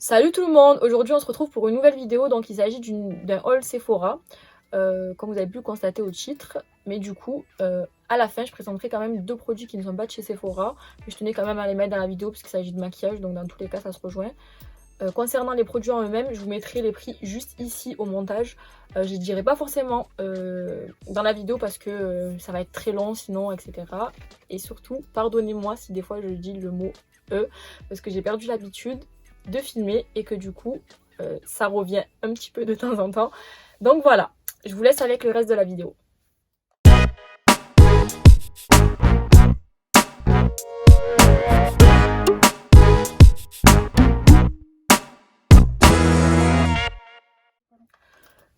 Salut tout le monde, aujourd'hui on se retrouve pour une nouvelle vidéo. Donc il s'agit d'un haul Sephora, comme vous avez pu le constater au titre. Mais du coup, à la fin je présenterai quand même deux produits qui ne sont pas de chez Sephora. Mais je tenais quand même à les mettre dans la vidéo parce qu'il s'agit de maquillage, donc dans tous les cas ça se rejoint. Concernant les produits en eux-mêmes, je vous mettrai les prix juste ici au montage. Je ne dirai pas forcément dans la vidéo parce que ça va être très long sinon, etc. Et surtout, pardonnez-moi si des fois je dis le mot E parce que j'ai perdu l'habitude de filmer et que du coup ça revient un petit peu de temps en temps. Donc voilà, je vous laisse avec le reste de la vidéo.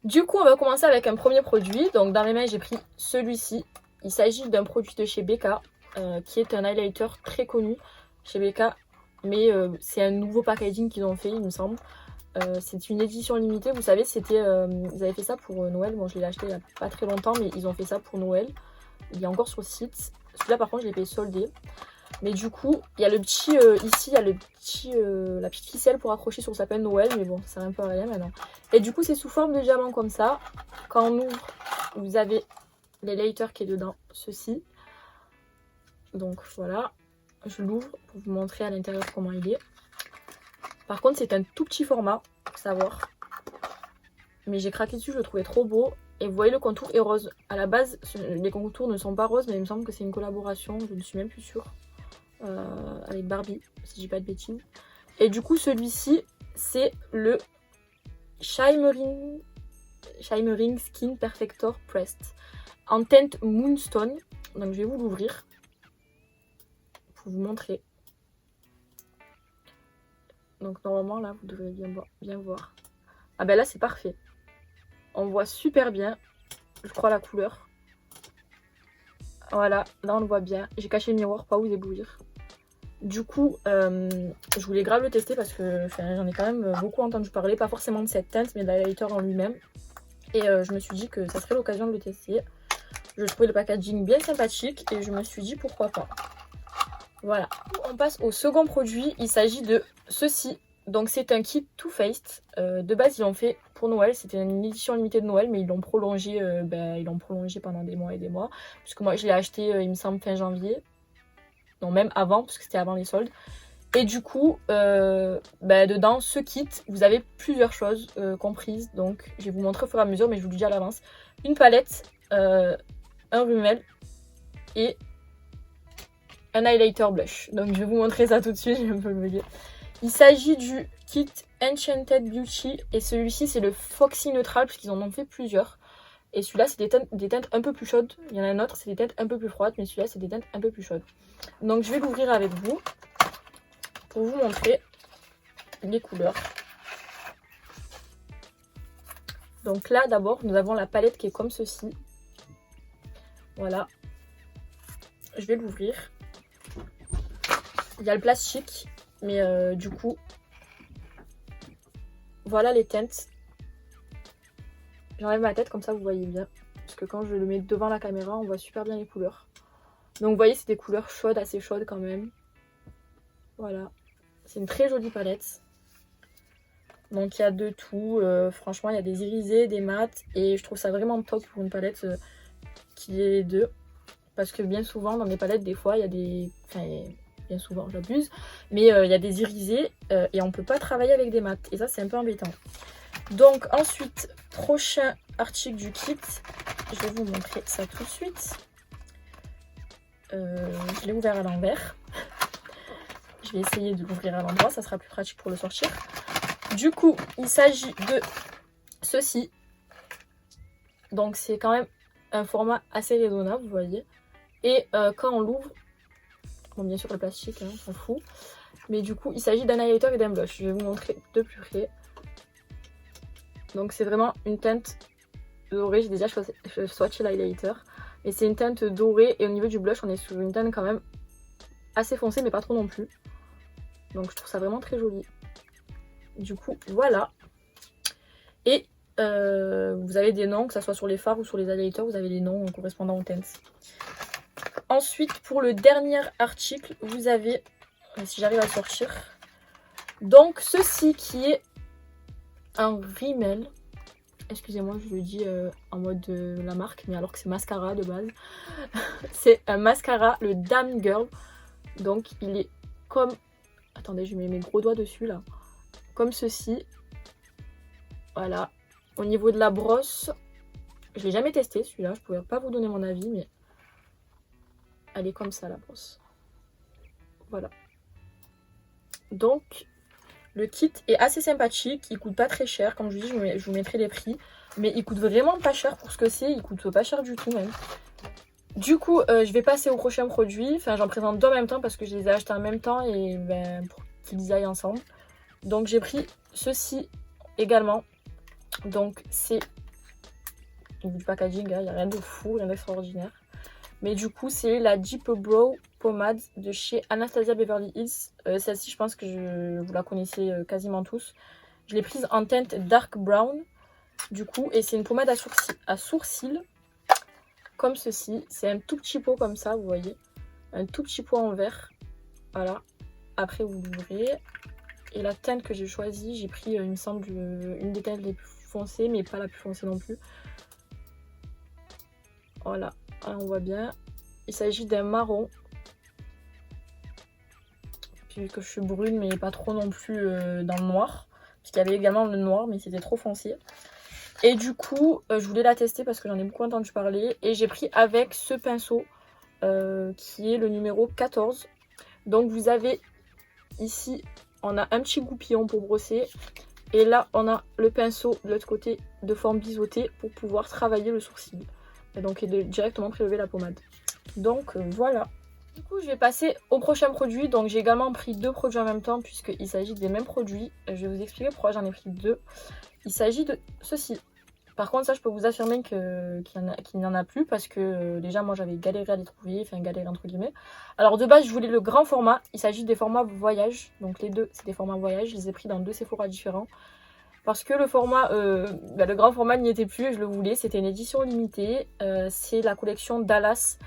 Du coup, on va commencer avec un premier produit. Donc dans mes mains, j'ai pris celui-ci. Il s'agit d'un produit de chez Becca, qui est un highlighter très connu chez Becca. Mais c'est un nouveau packaging qu'ils ont fait, il me semble. C'est une édition limitée. Vous savez, ils avaient fait ça pour Noël. Bon, je l'ai acheté il n'y a pas très longtemps, mais ils ont fait ça pour Noël. Il est encore sur le site. Celui-là, par contre, je l'ai payé soldé. Mais du coup, il y a le petit, ici, il y a la petite ficelle pour accrocher sur le sapin de Noël. Mais bon, ça sert un peu à rien maintenant. Et du coup, c'est sous forme de diamant comme ça. Quand on ouvre, vous avez l'highlighter qui est dedans, ceci. Donc voilà, je l'ouvre pour vous montrer à l'intérieur comment il est. Par contre, c'est un tout petit format, pour savoir. Mais j'ai craqué dessus, je le trouvais trop beau. Et vous voyez, le contour est rose. À la base, les contours ne sont pas roses, mais il me semble que c'est une collaboration, je ne suis même plus sûre. Avec Barbie, si je dis pas de bêtises. Et du coup, celui-ci, c'est le Shimmering Skin Perfector Pressed en teinte Moonstone. Donc je vais vous l'ouvrir pour vous montrer. Donc normalement là, vous devrez bien voir. Ah ben là, c'est parfait. On voit super bien, je crois, la couleur. Voilà, là on le voit bien. J'ai caché le miroir, pas vous éblouir. Du coup, je voulais grave le tester parce que j'en ai quand même beaucoup entendu parler. Pas forcément de cette teinte, mais de l'highlighter en lui-même. Et je me suis dit que ça serait l'occasion de le tester. Je trouvais le packaging bien sympathique et je me suis dit pourquoi pas. Voilà. On passe au second produit. Il s'agit de ceci. Donc c'est un kit Too Faced. De base, ils l'ont fait pour Noël. C'était une édition limitée de Noël, mais ils l'ont prolongé, pendant des mois et des mois. Puisque moi, je l'ai acheté, il me semble, fin janvier. Non, même avant, parce que c'était avant les soldes. Et du coup, dedans, ce kit, vous avez plusieurs choses comprises. Donc, je vais vous montrer au fur et à mesure, mais je vous le dis à l'avance. Une palette, un rímel et un highlighter blush. Donc, je vais vous montrer ça tout de suite, j'ai un peu bugué. Il s'agit du kit Enchanted Beauty. Et celui-ci, c'est le Foxy Neutral, puisqu'ils en ont fait plusieurs. Et celui-là, c'est des teintes un peu plus chaudes. Il y en a un autre, c'est des teintes un peu plus froides. Mais celui-là, c'est des teintes un peu plus chaudes. Donc, je vais l'ouvrir avec vous pour vous montrer les couleurs. Donc là, d'abord, nous avons la palette qui est comme ceci. Voilà. Je vais l'ouvrir. Il y a le plastique, mais du coup, voilà les teintes. J'enlève ma tête, comme ça vous voyez bien. Parce que quand je le mets devant la caméra, on voit super bien les couleurs. Donc vous voyez, c'est des couleurs chaudes, assez chaudes quand même. Voilà. C'est une très jolie palette. Donc il y a de tout. Franchement, il y a des irisés, des mats. Et je trouve ça vraiment top pour une palette qui est les deux. Parce que bien souvent, dans mes palettes, des fois, il y a des... Enfin, bien souvent, j'abuse. Mais il y a des irisés et on peut pas travailler avec des mats. Et ça, c'est un peu embêtant. Donc ensuite, prochain article du kit. Je vais vous montrer ça tout de suite. Je l'ai ouvert à l'envers. Je vais essayer de l'ouvrir à l'endroit, ça sera plus pratique pour le sortir. Du coup, il s'agit de ceci. Donc c'est quand même un format assez raisonnable, vous voyez. Et quand on l'ouvre, bon bien sûr le plastique, hein, on s'en fout. Mais du coup, il s'agit d'un highlighter et d'un blush. Je vais vous montrer de plus près. Donc c'est vraiment une teinte dorée. J'ai déjà swatché l'highlighter. Mais c'est une teinte dorée et au niveau du blush, on est sur une teinte quand même assez foncée, mais pas trop non plus. Donc je trouve ça vraiment très joli. Du coup, voilà. Et vous avez des noms, que ce soit sur les fards ou sur les highlighters, vous avez les noms correspondant aux teintes. Ensuite, pour le dernier article, vous avez, si j'arrive à le sortir, Donc ceci qui est un rímel. Excusez-moi, je le dis en mode la marque, mais alors que c'est mascara de base. C'est un mascara, le Damn Girl. Donc il est comme... Attendez, je mets mes gros doigts dessus là. Comme ceci. Voilà. Au niveau de la brosse, je l'ai jamais testé celui-là. Je ne pourrais pas vous donner mon avis, mais elle est comme ça la brosse. Voilà. Donc, le kit est assez sympathique. Il coûte pas très cher. Comme je vous dis, je vous mettrai les prix. Mais il coûte vraiment pas cher pour ce que c'est. Il coûte pas cher du tout même. Du coup, je vais passer au prochain produit. Enfin, j'en présente deux en même temps parce que je les ai achetés en même temps et ben, pour qu'ils aillent ensemble. Donc, j'ai pris ceci également. Donc, c'est du packaging, il n'y a rien de fou, rien d'extraordinaire. Mais du coup, c'est la Deep Brow Pomade de chez Anastasia Beverly Hills. Celle-ci, je pense que vous la connaissez quasiment tous. Je l'ai prise en teinte Dark Brown. Du coup, et c'est une pommade à sourcils. Comme ceci. C'est un tout petit pot comme ça, vous voyez. Un tout petit pot en verre. Voilà. Après, vous l'ouvrez. Et la teinte que j'ai choisie, j'ai pris, il me semble, une des teintes les plus foncées, mais pas la plus foncée non plus. Voilà. Alors, on voit bien. Il s'agit d'un marron. Puis que je suis brune, mais pas trop non plus dans le noir. Parce qu'il y avait également le noir, mais c'était trop foncé. Et du coup, je voulais la tester parce que j'en ai beaucoup entendu parler. Et j'ai pris avec ce pinceau qui est le numéro 14. Donc vous avez ici, on a un petit goupillon pour brosser. Et là, on a le pinceau de l'autre côté de forme biseautée pour pouvoir travailler le sourcil. Et donc directement prélever la pommade. Donc voilà. Du coup, je vais passer au prochain produit. Donc j'ai également pris deux produits en même temps puisqu'il s'agit des mêmes produits. Je vais vous expliquer pourquoi j'en ai pris deux. Il s'agit de ceci. Par contre, ça, je peux vous affirmer qu'il n'y en a plus parce que déjà, moi, j'avais galéré à les trouver, enfin galéré entre guillemets. Alors, de base, je voulais le grand format. Il s'agit des formats voyage. Donc, les deux, c'est des formats voyage. Je les ai pris dans deux Sephora différents. Parce que le format, le grand format n'y était plus et je le voulais. C'était une édition limitée. C'est la collection Dallas.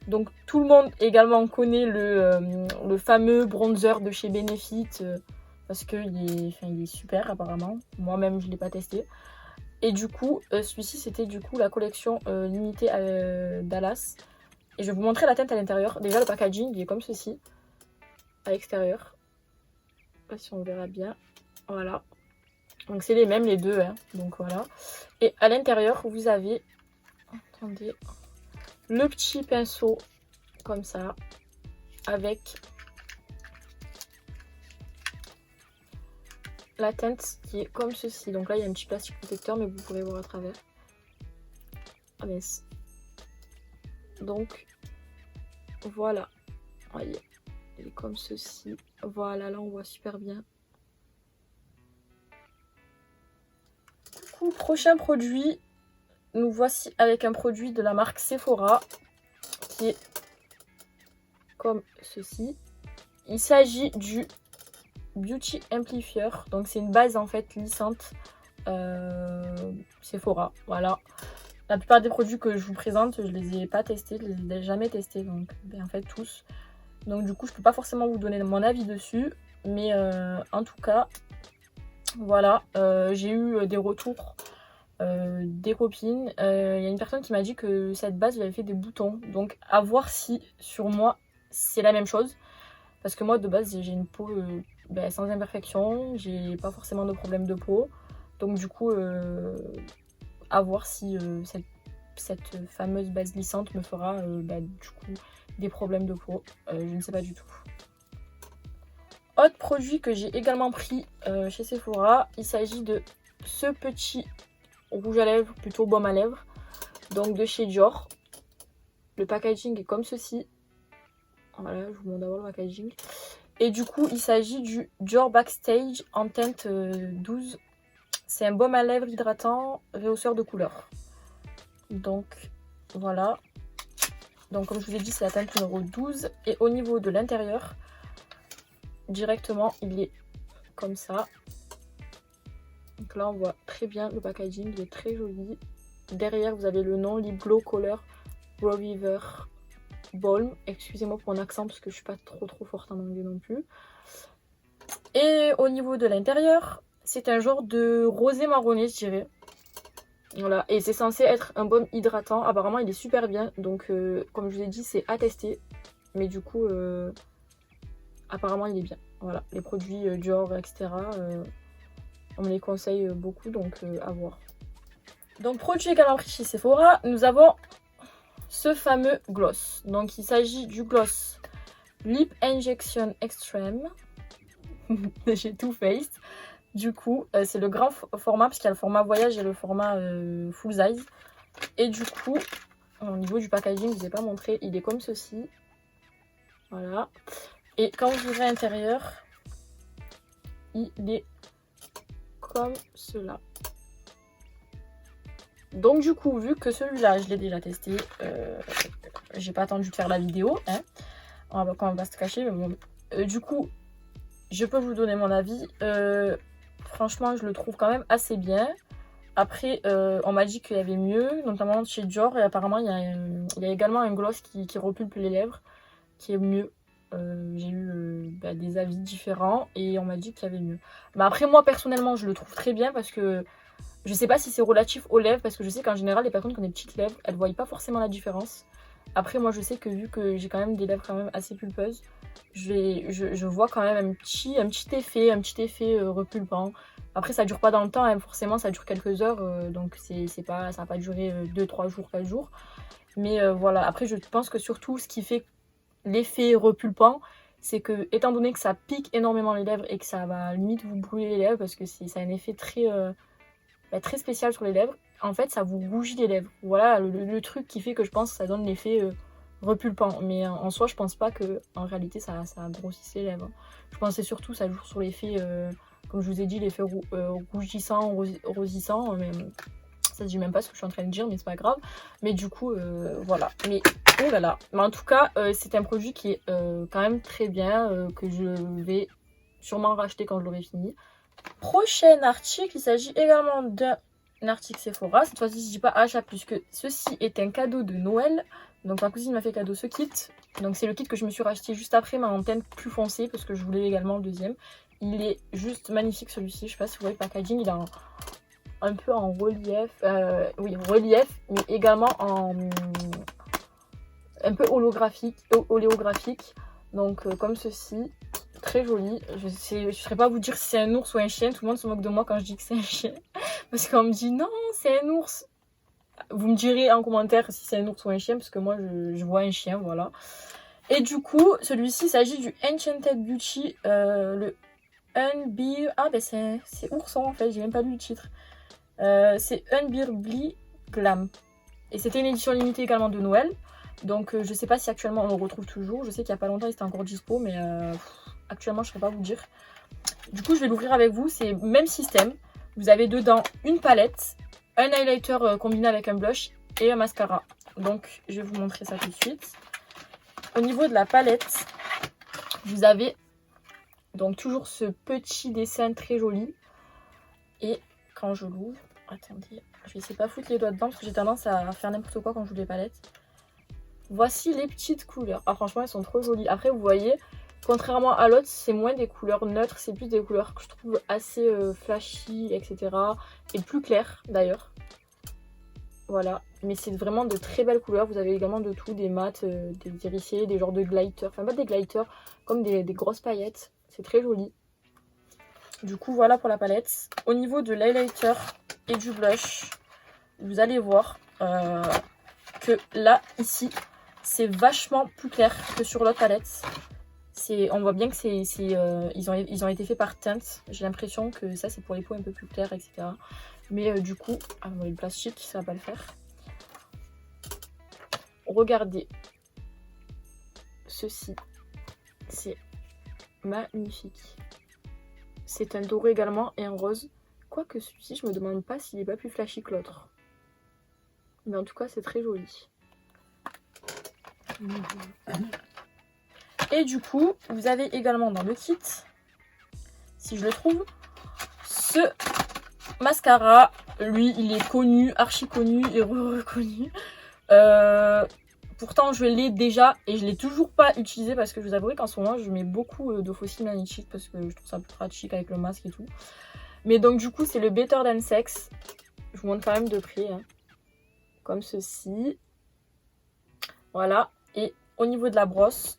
Donc, tout le monde également connaît le fameux bronzer de chez Benefit. Parce qu'il est super apparemment. Moi-même, je ne l'ai pas testé. Et du coup, celui-ci, c'était du coup la collection limitée Dallas. Et je vais vous montrer la teinte à l'intérieur. Déjà, le packaging, il est comme ceci. À l'extérieur. Je sais pas si on verra bien. Voilà. Donc, c'est les mêmes, les deux. Hein. Donc, voilà. Et à l'intérieur, vous avez... Attendez. Le petit pinceau. Comme ça. Avec... la teinte qui est comme ceci. Donc là, il y a un petit plastique protecteur, mais vous pourrez voir à travers. Ah mince. Donc, voilà. Voyez, elle est comme ceci. Voilà, là, on voit super bien. Du coup, prochain produit. Nous voici avec un produit de la marque Sephora. Qui est comme ceci. Il s'agit du Beauty Amplifier. Donc, c'est une base, en fait, lissante. Sephora, voilà. La plupart des produits que je vous présente, je les ai pas testés, je les ai jamais testés, donc en fait tous. Donc du coup, je peux pas forcément vous donner mon avis dessus, mais en tout cas, voilà, j'ai eu des retours des copines. Il y a une personne qui m'a dit que cette base lui avait fait des boutons, donc à voir si sur moi c'est la même chose, parce que moi de base j'ai une peau sans imperfection, j'ai pas forcément de problème de peau, donc du coup à voir si cette fameuse base lissante me fera du coup des problèmes de peau. Je ne sais pas du tout. Autre produit que j'ai également pris chez Sephora, il s'agit de ce petit rouge à lèvres, plutôt baume à lèvres, donc de chez Dior. Le packaging est comme ceci. Voilà, je vous montre d'abord le packaging. Et du coup, il s'agit du Dior Backstage en teinte 12. C'est un baume à lèvres hydratant, rehausseur de couleur. Donc, voilà. Donc, comme je vous ai dit, c'est la teinte numéro 12. Et au niveau de l'intérieur, directement, il est comme ça. Donc là, on voit très bien le packaging. Il est très joli. Derrière, vous avez le nom Lip Glow Color Reviver Balm. Excusez-moi pour mon accent parce que je suis pas trop forte en anglais non plus. Et au niveau de l'intérieur, c'est un genre de rosé marronné, je dirais. Voilà, et c'est censé être un baume hydratant. Apparemment, il est super bien. Donc, comme je vous ai dit, c'est à tester. Mais du coup, apparemment, il est bien. Voilà, les produits Dior, etc. On me les conseille beaucoup, donc à voir. Donc, produit également pris chez Sephora, nous avons ce fameux gloss. Donc, il s'agit du gloss Lip Injection Extreme. J'ai Too Faced. Du coup, c'est le grand format, parce qu'il y a le format voyage et le format full size. Et du coup, au niveau du packaging, je ne vous ai pas montré, il est comme ceci. Voilà. Et quand vous ouvrez l'intérieur, il est comme cela. Donc du coup, vu que celui-là, je l'ai déjà testé, j'ai pas attendu de faire la vidéo, hein. On va pas se cacher, mais bon. Du coup, je peux vous donner mon avis. Franchement, je le trouve quand même assez bien. Après, on m'a dit qu'il y avait mieux, notamment chez Dior. Et apparemment, il y a également un gloss qui repulpe les lèvres, qui est mieux. J'ai eu des avis différents et on m'a dit qu'il y avait mieux. Mais après, moi, personnellement, je le trouve très bien parce que je sais pas si c'est relatif aux lèvres. Parce que je sais qu'en général, les personnes qui ont des petites lèvres, elles ne voient pas forcément la différence. Après, moi, je sais que vu que j'ai quand même des lèvres quand même assez pulpeuses, je vois quand même un petit effet repulpant. Après, ça dure pas dans le temps, hein, forcément, ça dure quelques heures, donc c'est pas, ça va pas durer 2, 3 jours, 4 jours. Mais voilà, après, je pense que surtout, ce qui fait l'effet repulpant, c'est que, étant donné que ça pique énormément les lèvres et que ça va limite vous brûler les lèvres, parce que ça a un effet très spécial sur les lèvres, en fait, ça vous rougit les lèvres. Voilà le truc qui fait que je pense que ça donne l'effet repulpant. Mais en soi, je pense pas que en réalité ça grossisse les lèvres. Je pensais surtout ça joue sur l'effet, comme je vous ai dit, l'effet rougissant, rosissant. Mais ça se dit même pas ce que je suis en train de dire, mais c'est pas grave. Mais du coup, voilà. Mais oh là là. Mais en tout cas, c'est un produit qui est quand même très bien, que je vais sûrement racheter quand je l'aurai fini. Prochain article, il s'agit également d'un article Sephora. Cette fois-ci, je dis pas achat puisque ceci est un cadeau de Noël. Donc ma cousine m'a fait cadeau ce kit. Donc c'est le kit que je me suis racheté juste après, mais en teinte plus foncée parce que je voulais également le deuxième. Il est juste magnifique celui-ci. Je sais pas si vous voyez le packaging, il est un peu en relief. Oui, relief, mais également un peu oléographique. Donc comme ceci. Très joli. Je ne saurais pas vous dire si c'est un ours ou un chien. Tout le monde se moque de moi quand je dis que c'est un chien. Parce qu'on me dit non, c'est un ours. Vous me direz en commentaire si c'est un ours ou un chien. Parce que moi, je vois un chien, voilà. Et du coup, celui-ci, il s'agit du Enchanted Beauty. Le Unbear... Ah, ben c'est ourson en fait. J'ai même pas lu le titre. C'est Unbeardly Glam. Et c'était une édition limitée également de Noël. Donc, je sais pas si actuellement on le retrouve toujours. Je sais qu'il y a pas longtemps, il était encore dispo. Mais... actuellement, je ne saurais pas vous dire. Du coup, je vais l'ouvrir avec vous. C'est le même système. Vous avez dedans une palette, un highlighter combiné avec un blush et un mascara. Donc, je vais vous montrer ça tout de suite. Au niveau de la palette, vous avez donc toujours ce petit dessin très joli. Et quand je l'ouvre, attendez, je vais essayer de pas foutre les doigts dedans parce que j'ai tendance à faire n'importe quoi quand je ouvre les palettes. Voici les petites couleurs. Ah, franchement, elles sont trop jolies. Après, vous voyez... Contrairement à l'autre, c'est moins des couleurs neutres, c'est plus des couleurs que je trouve assez flashy, etc. Et plus claires d'ailleurs. Voilà, mais c'est vraiment de très belles couleurs. Vous avez également de tout, des mats, des irisés, des genres de glighters. Enfin, pas des glighters, comme des grosses paillettes. C'est très joli. Du coup, voilà pour la palette. Au niveau de l'highlighter et du blush, vous allez voir que là, ici, c'est vachement plus clair que sur l'autre palette. On voit bien que ils ont été faits par teinte. J'ai l'impression que ça c'est pour les peaux un peu plus claires, etc. Mais du coup, le plastique, ça va pas le faire. Regardez. Ceci. C'est magnifique. C'est un doré également et un rose. Quoique celui-ci, je me demande pas s'il est pas plus flashy que l'autre. Mais en tout cas, c'est très joli. Et du coup, vous avez également dans le kit, si je le trouve, ce mascara. Lui, il est connu, archi connu et reconnu pourtant je l'ai déjà et je l'ai toujours pas utilisé parce que je vous avouerai qu'en ce moment je mets beaucoup de Fossil Magnétique parce que je trouve ça plus pratique avec le masque et tout. Mais donc du coup c'est le Better Than Sex. Je vous montre quand même de près. Hein. Comme ceci. Voilà. Et au niveau de la brosse,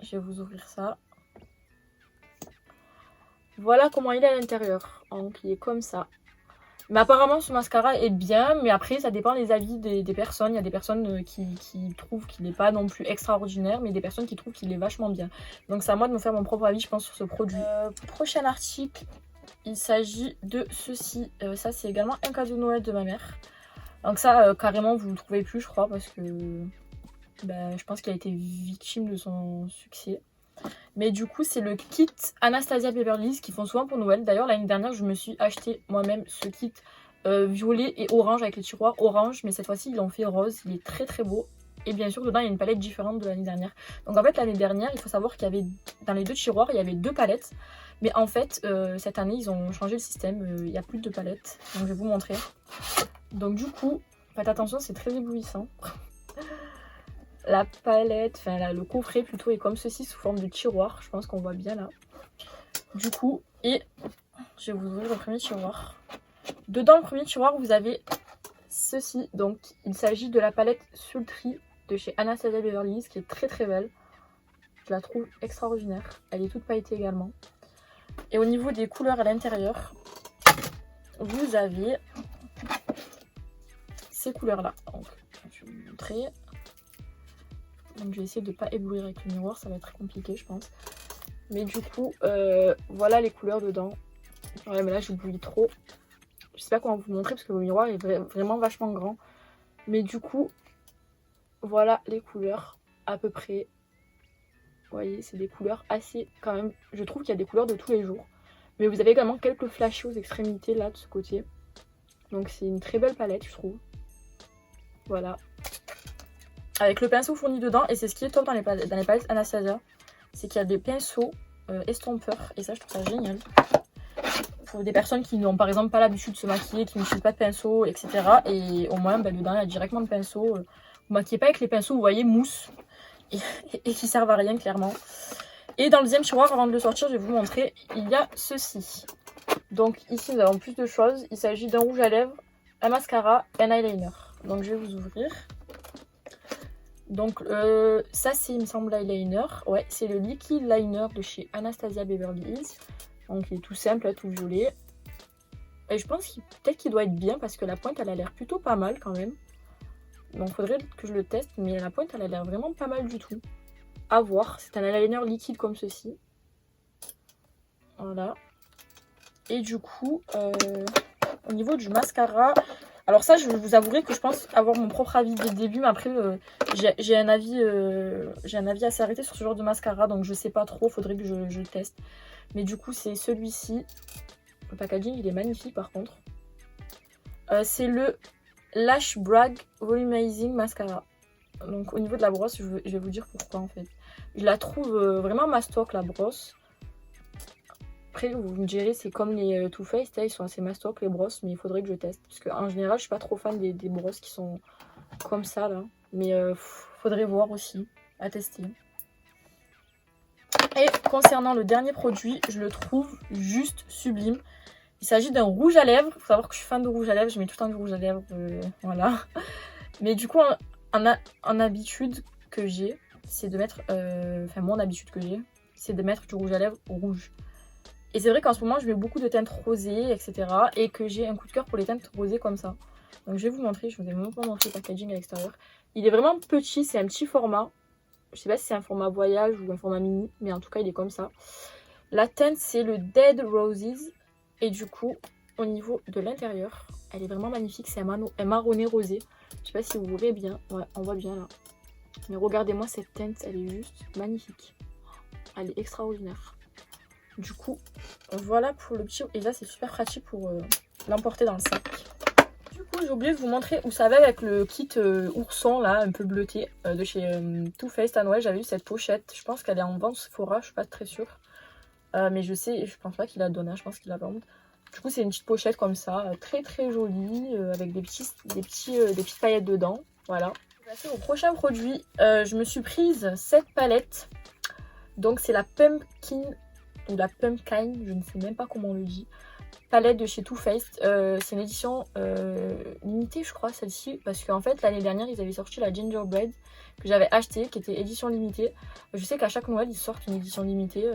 je vais vous ouvrir ça. Voilà comment il est à l'intérieur. Donc il est comme ça. Mais apparemment ce mascara est bien, mais après ça dépend des avis des personnes. Il y a des personnes qui trouvent qu'il n'est pas non plus extraordinaire, mais des personnes qui trouvent qu'il est vachement bien. Donc c'est à moi de me faire mon propre avis je pense sur ce produit. Prochain article, il s'agit de ceci. Ça c'est également un cadeau de Noël de ma mère. Donc ça carrément vous ne le trouvez plus je crois parce que je pense qu'il a été victime de son succès. Mais du coup c'est le kit Anastasia Beverly Hills qu'ils font souvent pour Noël. D'ailleurs l'année dernière je me suis acheté moi-même ce kit violet et orange avec les tiroirs orange. Mais cette fois-ci ils l'ont fait rose, il est très très beau. Et bien sûr dedans il y a une palette différente de l'année dernière. Donc en fait l'année dernière il faut savoir qu'il y avait dans les deux tiroirs il y avait 2 palettes. Mais en fait cette année ils ont changé le système, il n'y a plus de palettes. Donc je vais vous montrer. Donc du coup faites attention c'est très éblouissant. La palette, enfin là, le coffret plutôt est comme ceci sous forme de tiroir. Je pense qu'on voit bien là. Du coup, et je vais vous ouvrir le premier tiroir. Dedans le premier tiroir, vous avez ceci. Donc, il s'agit de la palette Sultry de chez Anastasia Beverly Hills qui est très très belle. Je la trouve extraordinaire. Elle est toute pailletée également. Et au niveau des couleurs à l'intérieur, vous avez ces couleurs-là. Donc, je vais vous montrer. Donc je vais essayer de ne pas éblouir avec le miroir, ça va être très compliqué je pense. Mais du coup, voilà les couleurs dedans. Ouais mais là j'éblouis trop. Je sais pas comment vous montrer parce que le miroir est vraiment vachement grand. Mais du coup, voilà les couleurs à peu près. Vous voyez, c'est des couleurs assez quand même. Je trouve qu'il y a des couleurs de tous les jours. Mais vous avez également quelques flashs aux extrémités là de ce côté. Donc c'est une très belle palette je trouve. Voilà. Avec le pinceau fourni dedans, et c'est ce qui est top dans les palettes Anastasia, c'est qu'il y a des pinceaux estompeurs, et ça je trouve ça génial. Pour des personnes qui n'ont par exemple pas l'habitude de se maquiller, qui n'utilisent pas de pinceau, etc. Et au moins dedans il y a directement le pinceau. Vous maquillez pas avec les pinceaux, vous voyez, mousse, et qui servent à rien clairement. Et dans le deuxième tiroir, avant de le sortir, je vais vous montrer, il y a ceci. Donc ici nous avons plus de choses, il s'agit d'un rouge à lèvres, un mascara, un eyeliner. Donc je vais vous ouvrir. Donc ça c'est il me semble l'eyeliner, ouais c'est le liquid liner de chez Anastasia Beverly Hills. Donc il est tout simple, là, tout violet. Et je pense peut-être qu'il doit être bien parce que la pointe elle a l'air plutôt pas mal quand même. Donc faudrait que je le teste, mais la pointe elle a l'air vraiment pas mal du tout. À voir, c'est un eyeliner liquide comme ceci. Voilà. Et du coup, au niveau du mascara... Alors ça, je vous avouerai que je pense avoir mon propre avis dès le début, mais après, j'ai un avis assez arrêté sur ce genre de mascara, donc je sais pas trop, faudrait que je le teste. Mais du coup, c'est celui-ci. Le packaging, il est magnifique par contre. C'est le Lash Brag Volumizing Mascara. Donc au niveau de la brosse, je vais vous dire pourquoi en fait. Je la trouve vraiment mastoc la brosse. Après, vous me direz, c'est comme les Too Faced, ils sont assez mastoc les brosses, mais il faudrait que je teste. Parce qu'en général, je suis pas trop fan des brosses qui sont comme ça, là. Mais faudrait voir aussi, à tester. Et concernant le dernier produit, je le trouve juste sublime. Il s'agit d'un rouge à lèvres. Il faut savoir que je suis fan de rouge à lèvres, je mets tout le temps du rouge à lèvres, voilà. Mais du coup, en habitude que j'ai, c'est de mettre... Enfin, mon habitude que j'ai, c'est de mettre du rouge à lèvres rouge. Et c'est vrai qu'en ce moment, je mets beaucoup de teintes rosées, etc. Et que j'ai un coup de cœur pour les teintes rosées comme ça. Donc je vais vous montrer, je vous ai même pas montré le packaging à l'extérieur. Il est vraiment petit, c'est un petit format. Je sais pas si c'est un format voyage ou un format mini, mais en tout cas, il est comme ça. La teinte, c'est le Dead Roses. Et du coup, au niveau de l'intérieur, elle est vraiment magnifique. C'est un marronné rosé. Je sais pas si vous voyez bien. Ouais, on voit bien là. Mais regardez-moi cette teinte, elle est juste magnifique. Elle est extraordinaire. Du coup, voilà pour le petit... Et là, c'est super pratique pour l'emporter dans le sac. Du coup, j'ai oublié de vous montrer où ça va avec le kit ourson, là, un peu bleuté, de chez Too Faced à Noël. J'avais eu cette pochette. Je pense qu'elle est en vente Sephora, je suis pas très sûre. Mais je pense pas qu'il la donne, hein, je pense qu'il la vend. Du coup, c'est une petite pochette comme ça, très très jolie, avec des petites paillettes dedans. Voilà. Je vais passer au prochain produit. Je me suis prise cette palette. Donc c'est la Pumpkin ou la Pumpkin, je ne sais même pas comment on le dit. Palette de chez Too Faced. C'est une édition limitée je crois celle-ci. Parce qu'en fait l'année dernière ils avaient sorti la Gingerbread que j'avais acheté qui était édition limitée. Je sais qu'à chaque Noël ils sortent une édition limitée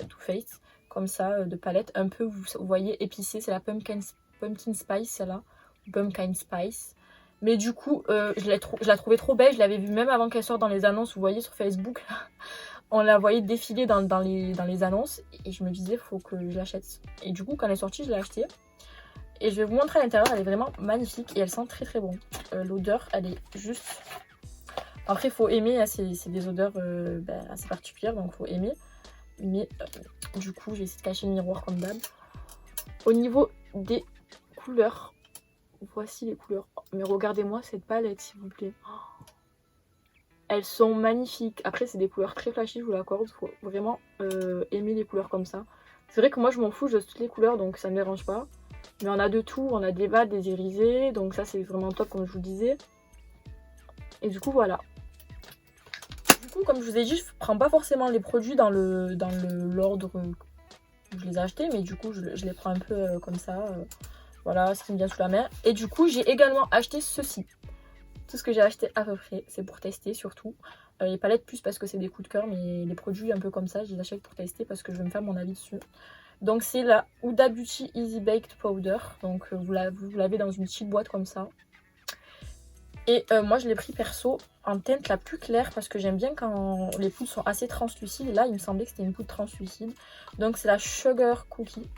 Too Faced. Comme ça de palette un peu vous voyez épicée. C'est la Pumpkin Spice celle-là. Pumpkin Spice. Mais du coup je la trouvais trop belle. Je l'avais vue même avant qu'elle sorte dans les annonces. Vous voyez sur Facebook. On la voyait défiler dans les annonces et je me disais faut que je l'achète. Et du coup quand elle est sortie je l'ai achetée. Et je vais vous montrer à l'intérieur, elle est vraiment magnifique et elle sent très très bon. L'odeur elle est juste... Après il faut aimer, hein, c'est des odeurs assez particulières donc il faut aimer. Mais du coup j'ai essayé de cacher le miroir comme d'hab. Au niveau des couleurs, voici les couleurs. Mais regardez-moi cette palette s'il vous plaît. Elles sont magnifiques. Après, c'est des couleurs très flashy, je vous l'accorde. Il faut vraiment aimer les couleurs comme ça. C'est vrai que moi, je m'en fous, je toutes les couleurs, donc ça ne me dérange pas. Mais on a de tout. On a des mat, des irisés. Donc ça, c'est vraiment top, comme je vous disais. Et du coup, voilà. Du coup, comme je vous ai dit, je ne prends pas forcément les produits dans l'ordre où je les ai achetés. Mais du coup, je les prends un peu comme ça. Voilà, ce qui me vient sous la main. Et du coup, j'ai également acheté ceci. Tout ce que j'ai acheté à peu près, c'est pour tester surtout. Les palettes plus parce que c'est des coups de cœur, mais les produits un peu comme ça, je les achète pour tester parce que je vais me faire mon avis dessus. Donc c'est la Huda Beauty Easy Baked Powder. Donc vous l'avez dans une petite boîte comme ça. Et moi je l'ai pris perso en teinte la plus claire parce que j'aime bien quand les poudres sont assez translucides. Et là il me semblait que c'était une poudre translucide. Donc c'est la Sugar Cookie.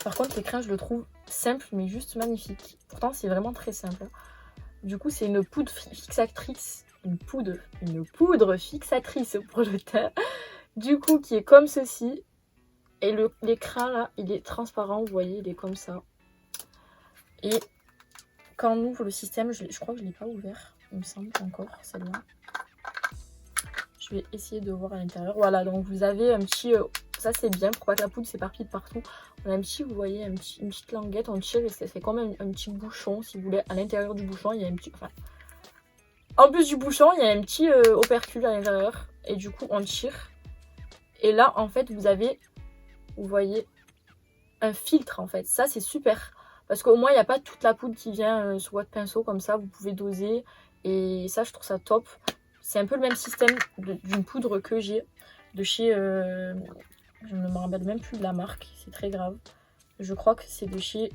Par contre l'écran je le trouve simple mais juste magnifique. Pourtant c'est vraiment très simple. Du coup, c'est une poudre fixatrice. Une poudre fixatrice pour le teint. Du coup, qui est comme ceci. Et l'écran, là, il est transparent. Vous voyez, il est comme ça. Et quand on ouvre le système, je crois que je ne l'ai pas ouvert. Il me semble encore, celle-là. Je vais essayer de voir à l'intérieur. Voilà, donc vous avez un petit... ça, c'est bien pour pas que la poudre s'éparpille partout. On a un petit, vous voyez, une petite languette. On tire et ça fait quand même un petit bouchon, si vous voulez. À l'intérieur du bouchon, il y a un petit... Enfin, en plus du bouchon, il y a un petit opercule à l'intérieur. Et du coup, on tire. Et là, en fait, vous avez, vous voyez, un filtre, en fait. Ça, c'est super. Parce qu'au moins, il n'y a pas toute la poudre qui vient sur votre pinceau. Comme ça, vous pouvez doser. Et ça, je trouve ça top. C'est un peu le même système d'une poudre que j'ai de chez... je ne me rappelle même plus de la marque. C'est très grave. Je crois que c'est de chez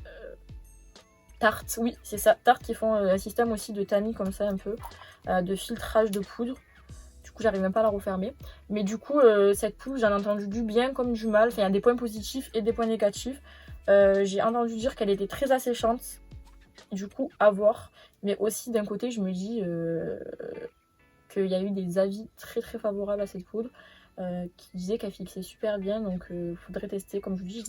Tarte. Oui, c'est ça. Tarte qui font un système aussi de tamis comme ça un peu. De filtrage de poudre. Du coup, j'arrive même pas à la refermer. Mais du coup, cette poudre, j'en ai entendu du bien comme du mal. Enfin, il y a des points positifs et des points négatifs. J'ai entendu dire qu'elle était très asséchante. Du coup, à voir. Mais aussi, d'un côté, je me dis... qu'il y a eu des avis très très favorables à cette poudre qui disaient qu'elle fixait super bien, donc faudrait tester. Comme je vous dis,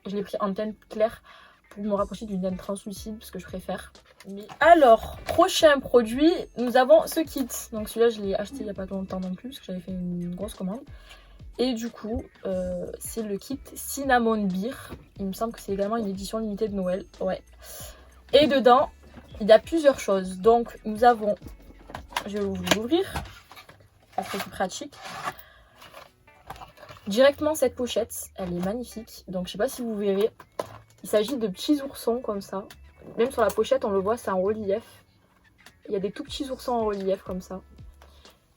je l'ai pris en teinte claire pour me rapprocher d'une teinte translucide parce que je préfère. Mais alors, prochain produit, nous avons ce kit. Donc celui-là je l'ai acheté il n'y a pas longtemps non plus parce que j'avais fait une grosse commande. Et du coup, c'est le kit Cinnamon Beer. Il me semble que c'est également une édition limitée de Noël. Ouais. Et dedans, il y a plusieurs choses. Donc nous avons... Je vais vous l'ouvrir, ça serait plus pratique. Directement cette pochette, elle est magnifique. Donc je sais pas si vous verrez, il s'agit de petits oursons comme ça. Même sur la pochette on le voit, c'est en relief. Il y a des tout petits oursons en relief comme ça.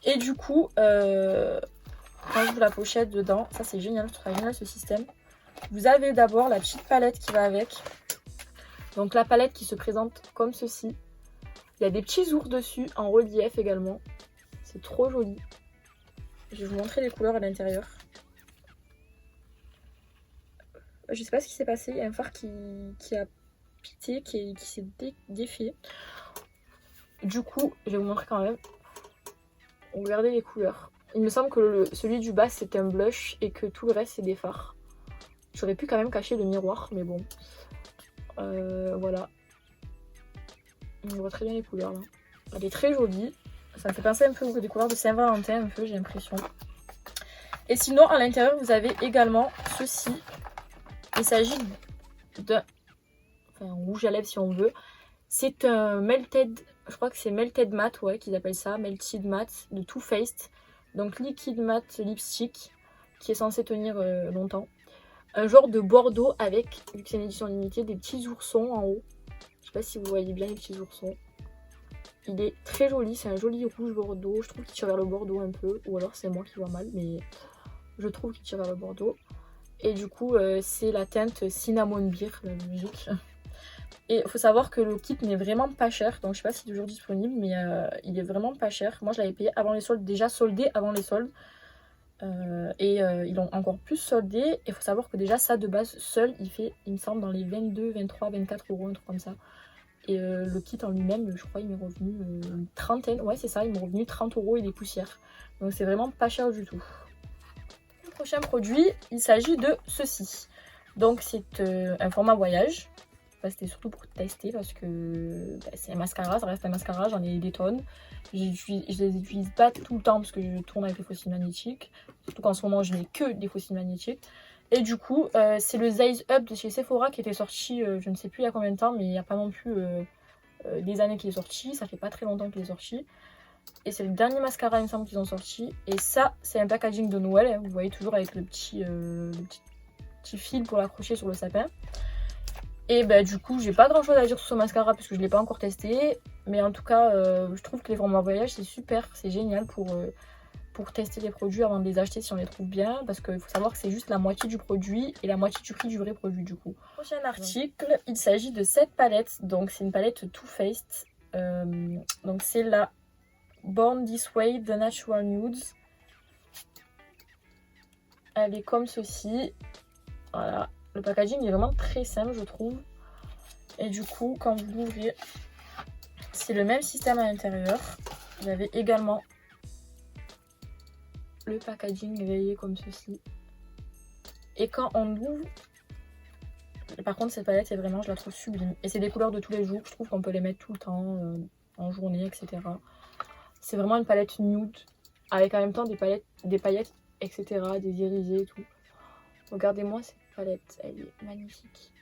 Et du coup, quand j'ouvre la pochette dedans, ça c'est génial, je trouve ça génial ce système. Vous avez d'abord la petite palette qui va avec. Donc la palette qui se présente comme ceci. Il y a des petits ours dessus, en relief également. C'est trop joli. Je vais vous montrer les couleurs à l'intérieur. Je sais pas ce qui s'est passé. Il y a un phare qui a pité, qui s'est défait. Du coup, je vais vous montrer quand même. Regardez les couleurs. Il me semble que celui du bas c'est un blush et que tout le reste c'est des fards. J'aurais pu quand même cacher le miroir, mais bon. Voilà. On voit très bien les couleurs là. Elle est très jolie. Ça me fait penser un peu aux couleurs de Saint-Valentin, un peu, j'ai l'impression. Et sinon, à l'intérieur, vous avez également ceci. Il s'agit d'un rouge à lèvres si on veut. C'est un melted, je crois que c'est melted matte, ouais, qu'ils appellent ça, melted matte de Too Faced. Donc liquid matte lipstick qui est censé tenir longtemps. Un genre de bordeaux avec, vu que c'est une édition limitée, des petits oursons en haut. Je sais pas si vous voyez bien les petits oursons. Il est très joli, c'est un joli rouge bordeaux. Je trouve qu'il tire vers le bordeaux un peu, ou alors c'est moi qui vois mal, mais je trouve qu'il tire vers le bordeaux. Et du coup, c'est la teinte Cinnamon Beer, la musique. Et il faut savoir que le kit n'est vraiment pas cher, donc je sais pas s'il est toujours disponible, mais il est vraiment pas cher. Moi je l'avais payé avant les soldes, déjà soldé avant les soldes. Ils l'ont encore plus soldé. Et il faut savoir que déjà ça de base seul il fait, il me semble, dans les 22, 23, 24 euros, un truc comme ça. Et le kit en lui-même, je crois, il m'est revenu une trentaine. Ouais, c'est ça, il m'est revenu 30 euros et des poussières. Donc c'est vraiment pas cher du tout. Le prochain produit, il s'agit de ceci. Donc c'est un format voyage. C'était surtout pour tester parce que c'est un mascara, ça reste un mascara, j'en ai des tonnes. Je les utilise pas tout le temps parce que je tourne avec les fossiles magnétiques. Surtout qu'en ce moment, je n'ai que des fossiles magnétiques. Et du coup, c'est le Zeiss Up de chez Sephora qui était sorti, je ne sais plus il y a combien de temps, mais il n'y a pas non plus des années qu'il est sorti. Ça fait pas très longtemps qu'il est sorti. Et c'est le dernier mascara, il me semble, qu'ils ont sorti. Et ça, c'est un packaging de Noël. Hein, vous voyez toujours avec le petit fil pour l'accrocher sur le sapin. Et bah du coup j'ai pas grand chose à dire sur ce mascara parce que je l'ai pas encore testé. Mais en tout cas je trouve que les formats voyage c'est super, c'est génial pour tester les produits avant de les acheter si on les trouve bien. Parce qu'il faut savoir que c'est juste la moitié du produit et la moitié du prix du vrai produit du coup. Prochain article, il s'agit de cette palette. Donc c'est une palette Too Faced. Donc c'est la Born This Way The Natural Nudes. Elle est comme ceci. Voilà. Le packaging est vraiment très simple, je trouve. Et du coup, quand vous l'ouvrez, c'est le même système à l'intérieur. Vous avez également le packaging rayé comme ceci. Et quand on l'ouvre, par contre, cette palette, c'est vraiment, je la trouve sublime. Et c'est des couleurs de tous les jours. Je trouve qu'on peut les mettre tout le temps, en journée, etc. C'est vraiment une palette nude, avec en même temps des paillettes, etc. Des irisés et tout. Regardez-moi cette palette, elle est magnifique.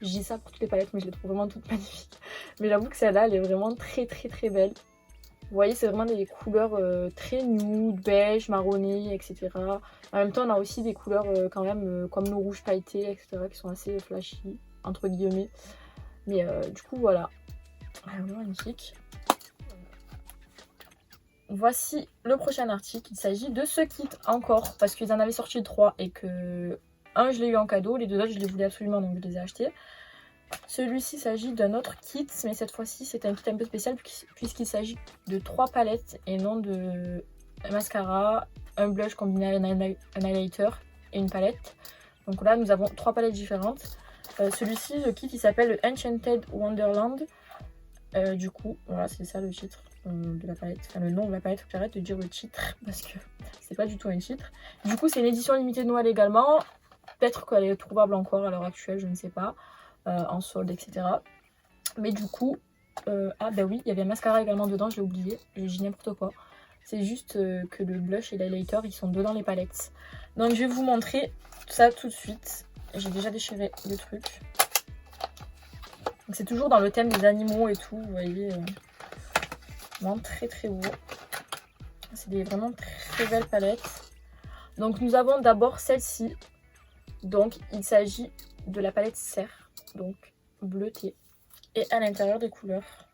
Je dis ça pour toutes les palettes, mais je les trouve vraiment toutes magnifiques. Mais j'avoue que celle-là, elle est vraiment très très très belle. Vous voyez, c'est vraiment des couleurs très nude, beige, marronné, etc. En même temps, on a aussi des couleurs quand même comme le rouge pailleté, etc. qui sont assez flashy, entre guillemets. Mais du coup, voilà. Elle est vraiment magnifique. Voici le prochain article. Il s'agit de ce kit encore, parce qu'ils en avaient sorti 3 et que un je l'ai eu en cadeau, les 2 autres je les voulais absolument donc je les ai achetés. Celui-ci s'agit d'un autre kit, mais cette fois-ci c'est un kit un peu spécial puisqu'il s'agit de 3 palettes et non de un mascara, un blush combiné à un highlighter et une palette. Donc là nous avons 3 palettes différentes. Celui-ci, le kit il s'appelle Enchanted Wonderland. Du coup, voilà, c'est ça le titre de la palette, enfin le nom de la palette. Faut que j'arrête de dire le titre parce que c'est pas du tout un titre. Du coup, c'est une édition limitée de Noël également. Peut-être qu'elle est trouvable encore à l'heure actuelle, je ne sais pas, en solde, etc. Mais du coup, ah bah oui, il y avait un mascara également dedans, je l'ai oublié, j'ai dit n'importe quoi. C'est juste que le blush et l'highlighter, ils sont dedans les palettes. Donc je vais vous montrer ça tout de suite. J'ai déjà déchiré le truc. C'est toujours dans le thème des animaux et tout, vous voyez, vraiment très très beau. C'est des vraiment très belles palettes. Donc nous avons d'abord celle-ci. Donc il s'agit de la palette Serre, donc bleutée. Et à l'intérieur des couleurs,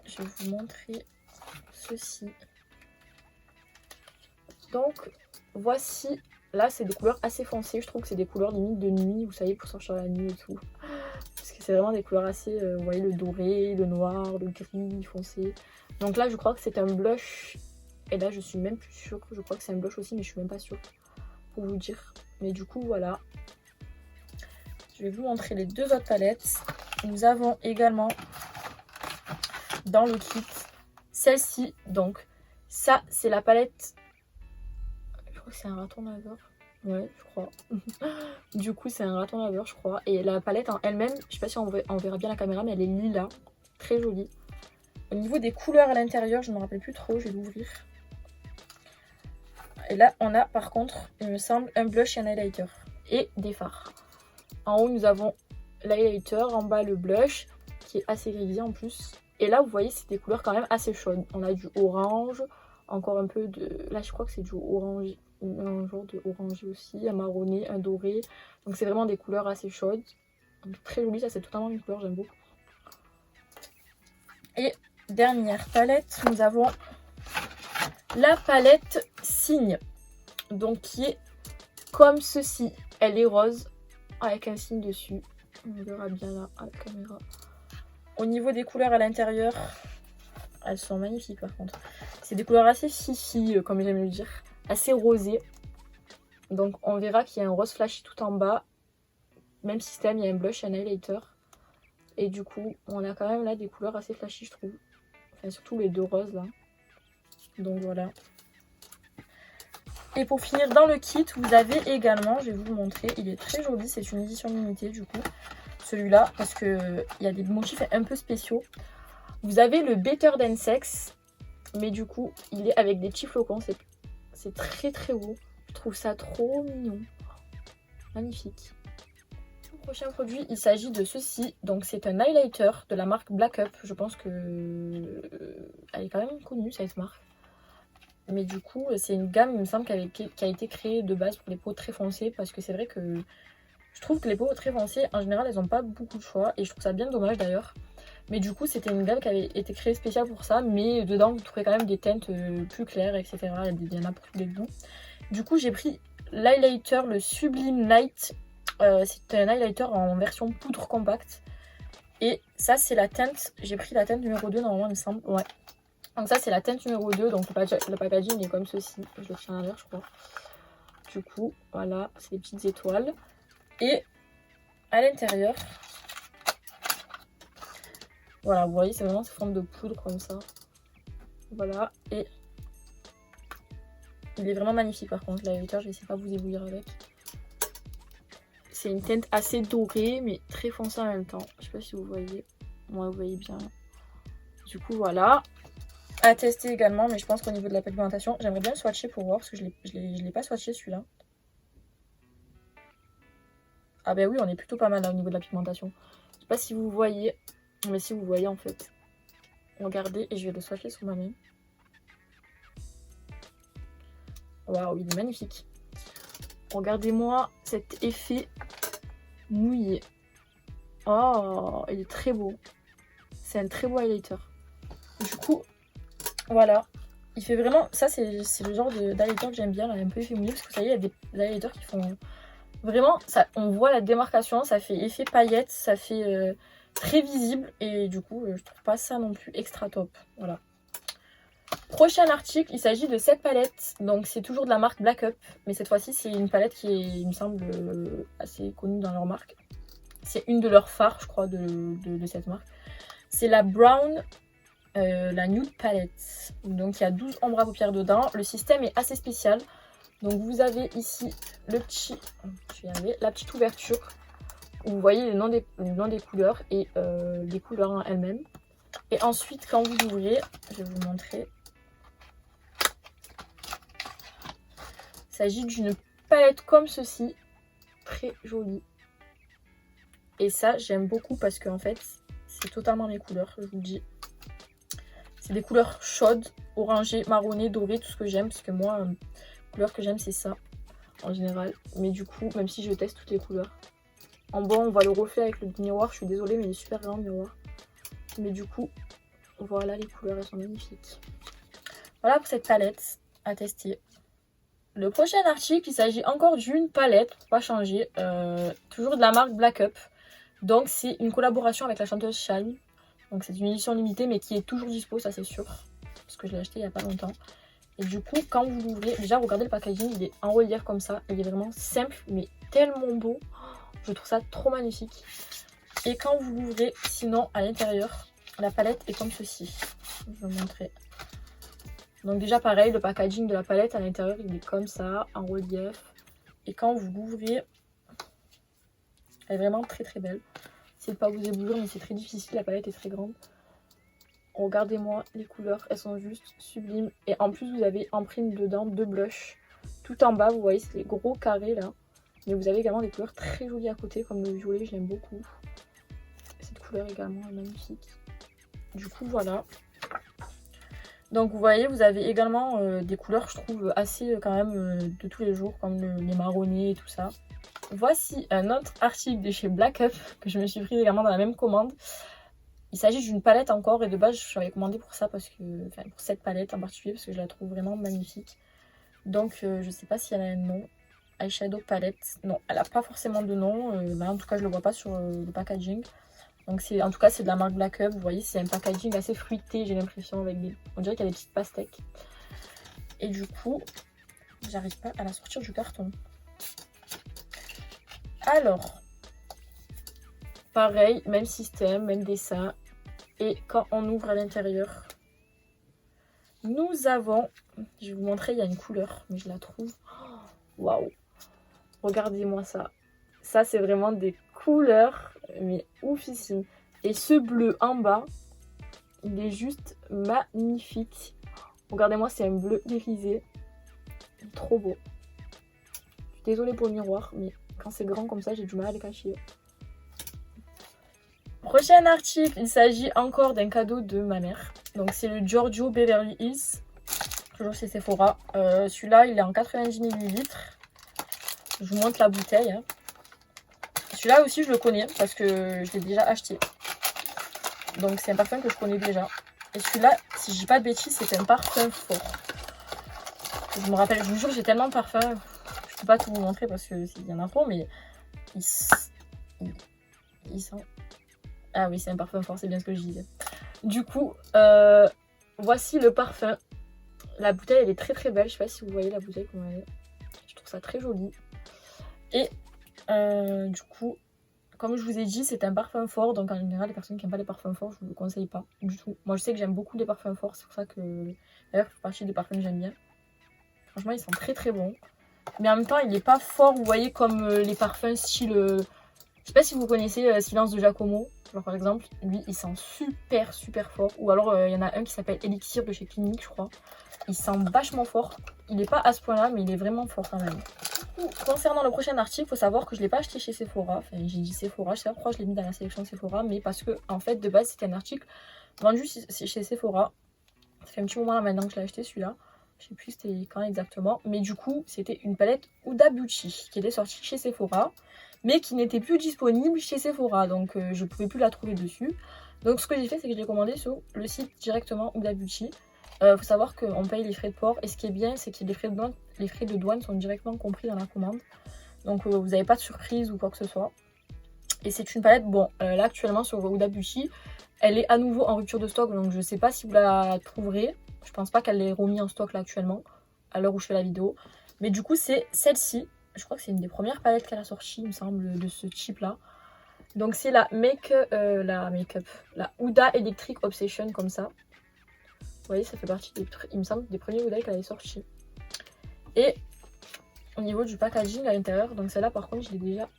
je vais vous montrer ceci. Donc voici. Là, c'est des couleurs assez foncées. Je trouve que c'est des couleurs limite de nuit, vous savez, pour sortir la nuit et tout. Parce que c'est vraiment des couleurs assez, vous voyez, le doré, le noir, le gris foncé. Donc là, je crois que c'est un blush. Et là, je suis même plus sûre. Je crois que c'est un blush aussi, mais je suis même pas sûre pour vous dire. Mais du coup, voilà. Je vais vous montrer les 2 autres palettes. Nous avons également dans le kit celle-ci. Donc, ça, c'est la palette... C'est un raton laveur, ouais je crois. Du coup c'est un raton laveur je crois. Et la palette en elle-même, je sais pas si on verra bien la caméra, mais elle est lilas, très jolie. Au niveau des couleurs à l'intérieur, je ne me rappelle plus trop, je vais l'ouvrir. Et là on a par contre, il me semble, un blush et un highlighter et des fards. En haut nous avons l'highlighter, en bas le blush qui est assez grisé en plus. Et là vous voyez c'est des couleurs quand même assez chaudes. On a du orange, encore un peu de... Là je crois que c'est du orange, un genre de orangé aussi, un marronné, un doré. Donc c'est vraiment des couleurs assez chaudes. Donc, très joli, ça c'est totalement mes couleurs, j'aime beaucoup. Et dernière palette, nous avons la palette Cygne. Donc qui est comme ceci. Elle est rose avec un signe dessus. On verra bien là à la caméra. Au niveau des couleurs à l'intérieur, elles sont magnifiques par contre. C'est des couleurs assez fifi, comme j'aime le dire. Assez rosées. Donc on verra qu'il y a un rose flashy tout en bas. Même système, il y a un blush et un highlighter. Et du coup, on a quand même là des couleurs assez flashy je trouve. Enfin surtout les deux roses là. Donc voilà. Et pour finir dans le kit, vous avez également, je vais vous le montrer, il est très joli, c'est une édition limitée du coup, celui-là, parce qu'il y a des motifs un peu spéciaux. Vous avez le Better Than Sex, mais du coup, il est avec des petits flocons, c'est très très beau. Je trouve ça trop mignon. Magnifique. Le prochain produit, il s'agit de ceci, donc c'est un highlighter de la marque Black Up. Je pense que elle est quand même connue cette marque. Mais du coup, c'est une gamme, il me semble, qui a été créée de base pour les peaux très foncées. Parce que c'est vrai que je trouve que les peaux très foncées, en général, elles n'ont pas beaucoup de choix. Et je trouve ça bien dommage d'ailleurs. Mais du coup, c'était une gamme qui avait été créée spéciale pour ça. Mais dedans, vous trouvez quand même des teintes plus claires, etc. Il y en a pour tous les goûts. Du coup, j'ai pris l'highlighter, le Sublime Light. C'est un highlighter en version poudre compacte. Et ça, c'est la teinte. J'ai pris la teinte numéro 2, normalement, il me semble. Ouais. Donc ça c'est la teinte numéro 2, donc le packaging est comme ceci, je le tiens à l'air je crois. Du coup voilà, c'est des petites étoiles. Et à l'intérieur, voilà vous voyez c'est vraiment cette forme de poudre comme ça. Voilà, et il est vraiment magnifique par contre, l'highlighter, je vais essayer de pas vous éblouir avec. C'est une teinte assez dorée mais très foncée en même temps, je sais pas si vous voyez, moi vous voyez bien. Du coup voilà. À tester également, mais je pense qu'au niveau de la pigmentation, j'aimerais bien le swatcher pour voir parce que je l'ai pas swatché celui-là. Ah ben oui, on est plutôt pas mal là, au niveau de la pigmentation. Je sais pas si vous voyez, mais si vous voyez en fait. Regardez, et je vais le swatcher sur ma main. Waouh, il est magnifique. Regardez-moi cet effet mouillé. Oh, il est très beau. C'est un très beau highlighter. Du coup, voilà. Il fait vraiment... Ça, c'est le genre d'highlighter que j'aime bien, là, un peu effet mouillé. Parce que vous savez, il y a des highlighters qui font... Vraiment, ça, on voit la démarcation, ça fait effet paillette, ça fait très visible. Et du coup, je trouve pas ça non plus extra top. Voilà. Prochain article, il s'agit de cette palette. Donc c'est toujours de la marque Black Up. Mais cette fois-ci, c'est une palette qui est, il me semble, assez connue dans leur marque. C'est une de leurs phares, je crois, de cette marque. C'est la Brown... la Nude Palette. Donc il y a 12 ombres à paupières dedans. Le système est assez spécial. Donc vous avez ici le petit, je vais y arriver, la petite ouverture où vous voyez le nom des couleurs et les couleurs en elles-mêmes. Et ensuite quand vous ouvrez, je vais vous montrer. Il s'agit d'une palette comme ceci, très jolie. Et ça j'aime beaucoup parce qu'en fait c'est totalement mes couleurs, je vous le dis. C'est des couleurs chaudes, orangées, marronnées, dorées, tout ce que j'aime. Parce que moi, couleur que j'aime c'est ça en général. Mais du coup, même si je teste toutes les couleurs. En bas, on voit le reflet avec le miroir. Je suis désolée, mais il est super grand le miroir. Mais du coup, voilà les couleurs, elles sont magnifiques. Voilà pour cette palette à tester. Le prochain article, il s'agit encore d'une palette, pour pas changer. Toujours de la marque Black Up. Donc c'est une collaboration avec la chanteuse Shine. Donc c'est une édition limitée mais qui est toujours dispo, ça c'est sûr. Parce que je l'ai acheté il n'y a pas longtemps. Et du coup, quand vous l'ouvrez, déjà regardez le packaging, il est en relief comme ça. Il est vraiment simple mais tellement beau. Je trouve ça trop magnifique. Et quand vous l'ouvrez, sinon à l'intérieur, la palette est comme ceci. Je vais vous montrer. Donc déjà pareil, le packaging de la palette à l'intérieur, il est comme ça, en relief. Et quand vous l'ouvrez, elle est vraiment très très belle. C'est de pas vous éblouir mais c'est très difficile, la palette est très grande. Regardez-moi les couleurs, elles sont juste sublimes. Et en plus vous avez en prime dedans 2 blushs. Tout en bas vous voyez c'est les gros carrés là. Mais vous avez également des couleurs très jolies à côté, comme le violet, je l'aime beaucoup. Cette couleur également est magnifique. Du coup, voilà. Donc vous voyez, vous avez également des couleurs, je trouve, assez quand même de tous les jours, comme les marronnés et tout ça. Voici un autre article de chez Black Up, que je me suis pris également dans la même commande. Il s'agit d'une palette encore, et de base, je l'avais commandé pour ça, parce que, enfin, pour cette palette en particulier, parce que je la trouve vraiment magnifique. Donc je sais pas si elle a un nom. Eyeshadow palette. Non, elle a pas forcément de nom. Là, en tout cas, je le vois pas sur le packaging. Donc en tout cas c'est de la marque Black Up. Vous voyez, c'est un packaging assez fruité, j'ai l'impression, avec des. On dirait qu'il y a des petites pastèques. Et du coup, j'arrive pas à la sortir du carton. Alors, pareil, même système, même dessin. Et quand on ouvre à l'intérieur, nous avons. Je vais vous montrer, il y a une couleur, mais je la trouve. Waouh! Regardez-moi ça. Ça, c'est vraiment des couleurs, mais oufissimes. Et ce bleu en bas, il est juste magnifique. Regardez-moi, c'est un bleu irisé. Trop beau. Je suis désolée pour le miroir, mais quand c'est grand comme ça, j'ai du mal à les cacher. Prochain article, il s'agit encore d'un cadeau de ma mère. Donc c'est le Giorgio Beverly Hills. Toujours chez Sephora. Celui-là, il est en 90 ml. Je vous montre la bouteille. Hein. Celui-là aussi, je le connais parce que je l'ai déjà acheté. Donc, c'est un parfum que je connais déjà. Et celui-là, si je dis pas de bêtises, c'est un parfum fort. Je me rappelle, je vous jure, j'ai tellement de parfums. Je peux pas tout vous montrer parce qu'il y en a trop, mais il sent... Ah oui, c'est un parfum fort, c'est bien ce que je disais. Du coup, voici le parfum. La bouteille, elle est très très belle. Je sais pas si vous voyez la bouteille. Je trouve ça très joli. Et du coup, comme je vous ai dit, c'est un parfum fort. Donc en général, les personnes qui n'aiment pas les parfums forts, je ne vous le conseille pas du tout. Moi, je sais que j'aime beaucoup les parfums forts. C'est pour ça que d'ailleurs, ça fait partie des parfums que j'aime bien. Franchement, ils sont très très bons. Mais en même temps, il n'est pas fort, vous voyez, comme les parfums style... je sais pas si vous connaissez Silence de Giacomo. Genre par exemple, lui, il sent super super fort. Ou alors, il y en a un qui s'appelle Elixir de chez Clinique, je crois. Il sent vachement fort. Il n'est pas à ce point-là, mais il est vraiment fort quand même. Concernant le prochain article, il faut savoir que je ne l'ai pas acheté chez Sephora. Enfin, j'ai dit Sephora, je sais pas pourquoi je l'ai mis dans la sélection Sephora, mais parce que, en fait, de base, c'était un article vendu chez Sephora. Ça fait un petit moment là maintenant que je l'ai acheté celui-là. Je sais plus c'était quand exactement. Mais du coup, c'était une palette Huda Beauty qui était sortie chez Sephora, mais qui n'était plus disponible chez Sephora. Donc, je ne pouvais plus la trouver dessus. Donc, ce que j'ai fait, c'est que je l'ai commandé sur le site directement Huda Beauty. Faut savoir qu'on paye les frais de port. Et ce qui est bien, c'est que les frais de douane sont directement compris dans la commande. Donc, vous n'avez pas de surprise ou quoi que ce soit. Et c'est une palette, bon, là actuellement sur Huda Beauty, elle est à nouveau en rupture de stock. Donc, je ne sais pas si vous la trouverez. Je pense pas qu'elle est remise en stock là actuellement, à l'heure où je fais la vidéo. Mais du coup, c'est celle-ci. Je crois que c'est une des premières palettes qu'elle a sorties, il me semble, de ce type-là. Donc, c'est la Huda Electric Obsession, comme ça. Vous voyez, ça fait partie, il me semble, des premiers Huda qu'elle avait sortis. Et au niveau du packaging à l'intérieur, donc celle-là, par contre, je l'ai déjà